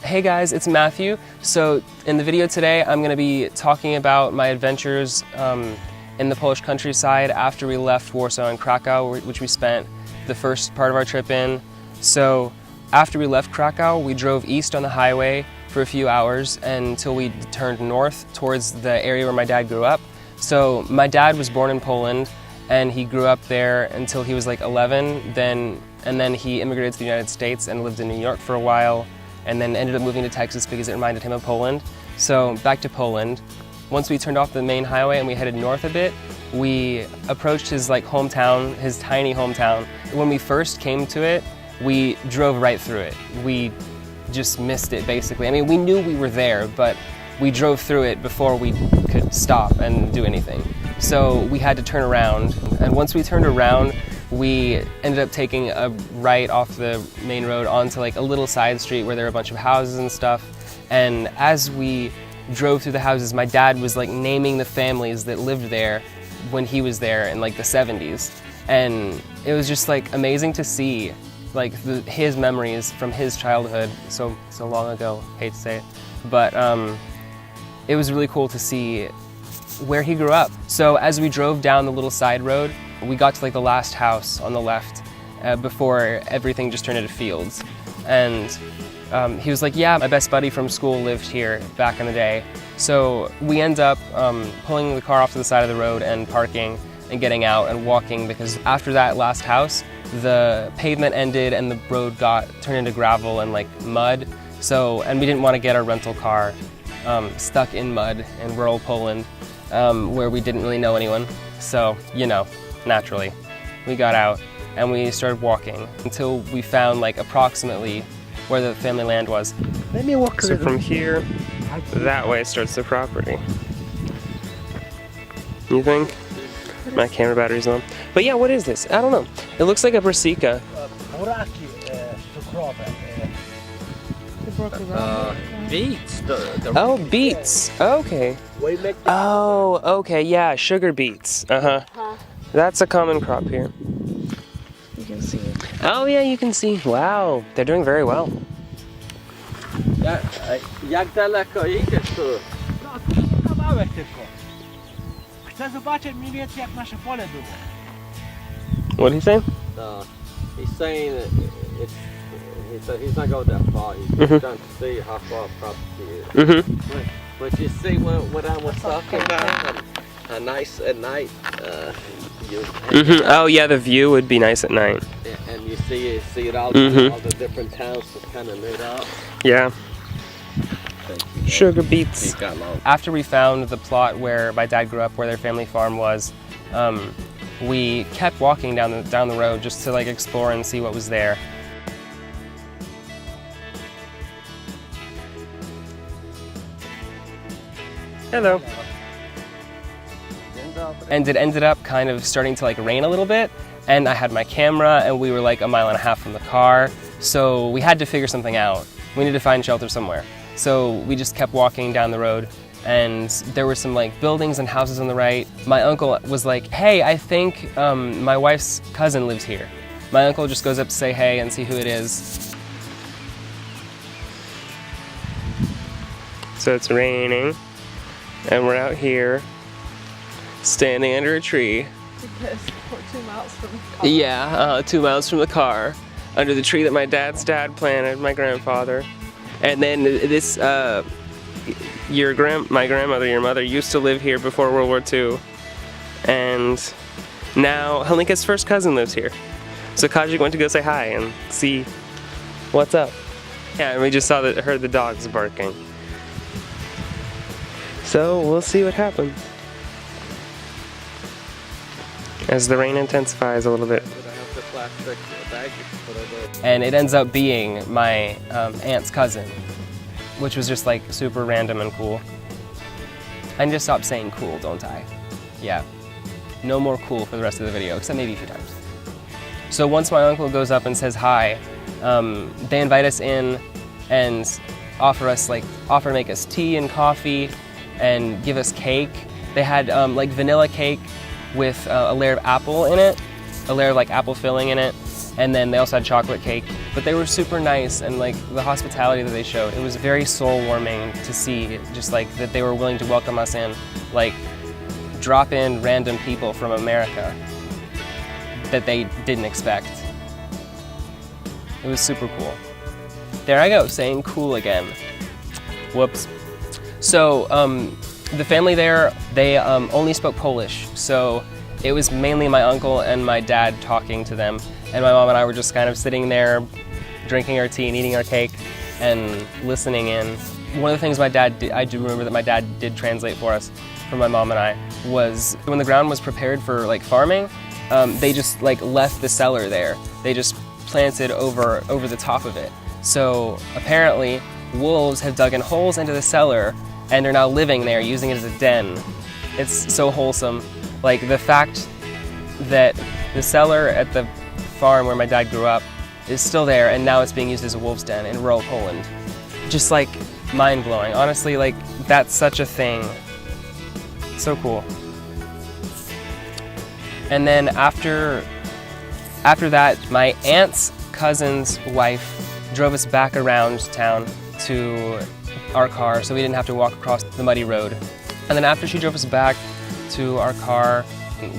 Hey guys, it's Matthew. So in the video today, I'm going to be talking about my adventures in the Polish countryside after we left Warsaw and Krakow, which we spent the first part of our trip in. So after we left Krakow, we drove east on the highway for a few hours until we turned north towards the area where my dad grew up. So my dad was born in Poland and he grew up there until he was like 11, and then he immigrated to the United States and lived in New York for a while, and then ended up moving to Texas because it reminded him of Poland. So back to Poland. Once we turned off the main highway and we headed north a bit, we approached his hometown, his tiny hometown. When we first came to it, we drove right through it. We just missed it basically. I mean, we knew we were there, but we drove through it before we could stop and do anything. So we had to turn around, and once we turned around, we ended up taking a right off the main road onto like a little side street where there were a bunch of houses and stuff. And as we drove through the houses, my dad was like naming the families that lived there when he was there in like the 70s. And it was just like amazing to see like his memories from his childhood so long ago, hate to say it. But it was really cool to see where he grew up. So as we drove down the little side road, we got to like the last house on the left before everything just turned into fields. And he was like, yeah, my best buddy from school lived here back in the day. So we end up pulling the car off to the side of the road and parking and getting out and walking, because after that last house, the pavement ended and the road got turned into gravel and like mud. So, and we didn't want to get our rental car stuck in mud in rural Poland where we didn't really know anyone. So, you know, naturally, we got out and we started walking until we found like approximately where the family land was. Let me walk. So from here, that way starts the property. You think? My camera battery's on. But yeah, what is this? I don't know. It looks like a brassica. Beets. Oh, beets. Okay. Oh, okay. Yeah, sugar beets. That's a common crop here. You can see it. Oh yeah, you can see. Wow, they're doing very well. Jak daleko idziesz tu? No, tu kawałek tylko. Chcę zobaczyć mniej więcej jak nasze pole było. What did he say? No, he's saying that he's not going that far. He's just trying to see how far property is. But you see what I was talking about? A nice at night view. Oh yeah, the view would be nice at night. And you see it all the different towns just kind of lit up. Yeah. Sugar beets. After we found the plot where my dad grew up, where their family farm was, we kept walking down the road just to like explore and see what was there. Hello. And it ended up kind of starting to like rain a little bit, and I had my camera and we were like a mile and a half from the car, so we had to figure something out. We needed to find shelter somewhere. So we just kept walking down the road, and there were some like buildings and houses on the right. My uncle was like, hey, I think my wife's cousin lives here. My uncle just goes up to say hey and see who it is. So it's raining, and we're out here standing under a tree. Because we're 2 miles from the car. Yeah, 2 miles from the car, under the tree that my dad's dad planted, my grandfather. And then this, my grandmother, your mother, used to live here before World War II. And now Halinka's first cousin lives here. So Kajik went to go say hi and see what's up. Yeah, and we just heard the dogs barking. So we'll see what happens as the rain intensifies a little bit. And it ends up being my aunt's cousin, which was just like super random and cool. I need to stop saying cool, don't I? Yeah, no more cool for the rest of the video, except maybe a few times. So once my uncle goes up and says hi, they invite us in and offer to make us tea and coffee and give us cake. They had like vanilla cake with a layer of apple in it, a layer of like apple filling in it, And then they also had chocolate cake, but they were super nice, and like the hospitality that they showed, it was very soul warming to see, just like that they were willing to welcome us in, like drop in random people from America that they didn't expect. It was super cool. There I go, saying cool again. Whoops. So the family there, they only spoke Polish, so it was mainly my uncle and my dad talking to them, and my mom and I were just kind of sitting there, drinking our tea and eating our cake and listening in. One of the things my dad did, I do remember that my dad did translate for us, for my mom and I, was when the ground was prepared for like farming, they just like left the cellar there. They just planted over the top of it. So apparently wolves have dug in holes into the cellar and are now living there, using it as a den. It's so wholesome. Like the fact that the cellar at the farm where my dad grew up is still there, and now it's being used as a wolf's den in rural Poland. Just like mind-blowing. Honestly, like that's such a thing. So cool. And then after that, my aunt's cousin's wife drove us back around town to our car, so we didn't have to walk across the muddy road. And then after she drove us back to our car,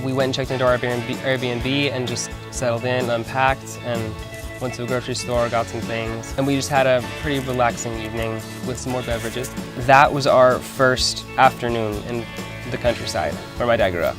we went and checked into our Airbnb and just settled in, unpacked, and went to a grocery store, got some things. And we just had a pretty relaxing evening with some more beverages. That was our first afternoon in the countryside where my dad grew up.